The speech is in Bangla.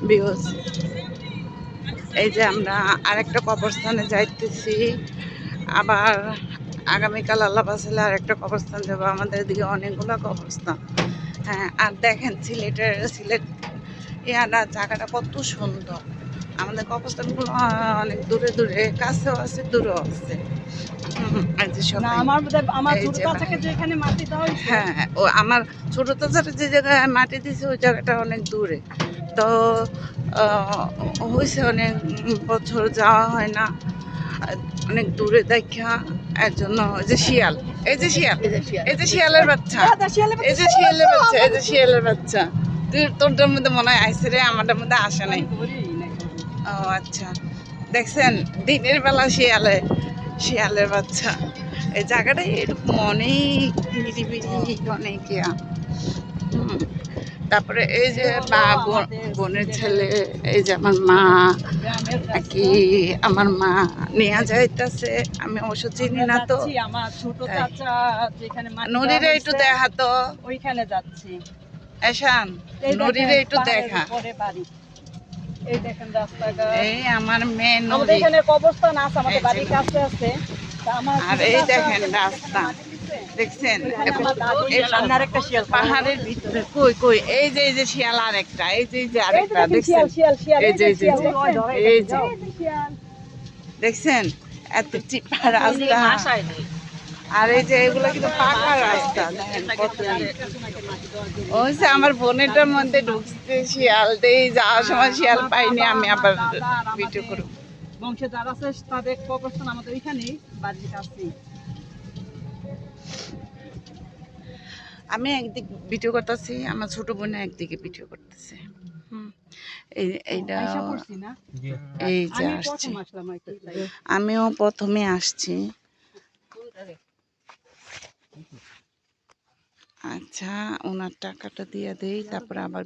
ভিউজ। এই যে আমরা আরেকটা কবরস্থানে যাইতেছি, আবার আগামীকাল আল্লাহ বাসালে আরেকটা কবরস্থান যাবো। আমাদের এদিকে অনেকগুলো কবরস্থান। হ্যাঁ, আর দেখেন সিলেট ইয়ানা জায়গাটা কত সুন্দর। আমাদের কবরস্থানগুলো অনেক দূরে দূরে, কাছেও আছে দূরেও আছে। হ্যাঁ, ও আমার ছোট চাচার যে জায়গায় মাটি দিছে ওই জায়গাটা অনেক দূরে। তো হয়েছে অনেক বছর যাওয়া হয় না, অনেক দূরে দেখা। এর জন্য এই যে শিয়াল, এই যে শিয়াল, এই যে শিয়ালের বাচ্চা, এই যে শিয়ালের বাচ্চা, এই যে শিয়ালের বাচ্চা। তুই তোরটার মধ্যে মনে হয় আইসে রে, আমারটার মধ্যে আসে নাই। ও আচ্ছা, দেখছেন দিনের বেলা শিয়ালের বাচ্চা। এই জায়গাটা এরকম অনেক নিরিবিলি, অনেক ইয়া। তারপরে এই যে বোনের ছেলে, এই যে আমার মা কি, আমার মা নিয়ে যাইতেছে। আমি অবশ্য চিনি না তো। আমার ছোট চাচা যেখানে নদীরে একটু দেখা তো, ওইখানে যাচ্ছি। এসান নদীরে একটু দেখা। এই দেখেন রাস্তাঘাট, এই আমার মেয়ে আমাদের এখানে কবরস্থান আছে, আমাদের বাড়ির কাছে আছে। আর এই দেখেন রাস্তা, দেখছেন পাহাড়ের ভিতরে। কই কই এই যে শিয়াল আরেকটা, এই যে আরেকটা দেখছেন, এই যে দেখছেন এত চিপা রাস্তা। আর এই যে এগুলো কিন্তু পাকা রাস্তা, দেখেন কত। ওই যে আমার বোনেটার মধ্যে ঢুকতে শিয়াল দেই, যাওয়ার সময় শিয়াল পাইনি, আমি আবার ভিডিও করব। বংশে যারা আছে তাদের কবরস্থান আমাদের ওইখানেই বাড়ির কাছেই। আমি একদিক ভিডিও করতেছি, আমার ছোট বোন একদিকে ভিডিও করতেছে। এইটা এই যে আসছি, আমিও প্রথমে আসছি। আচ্ছা, ওনার টাকাটা দিয়ে দেই, তারপরে আবার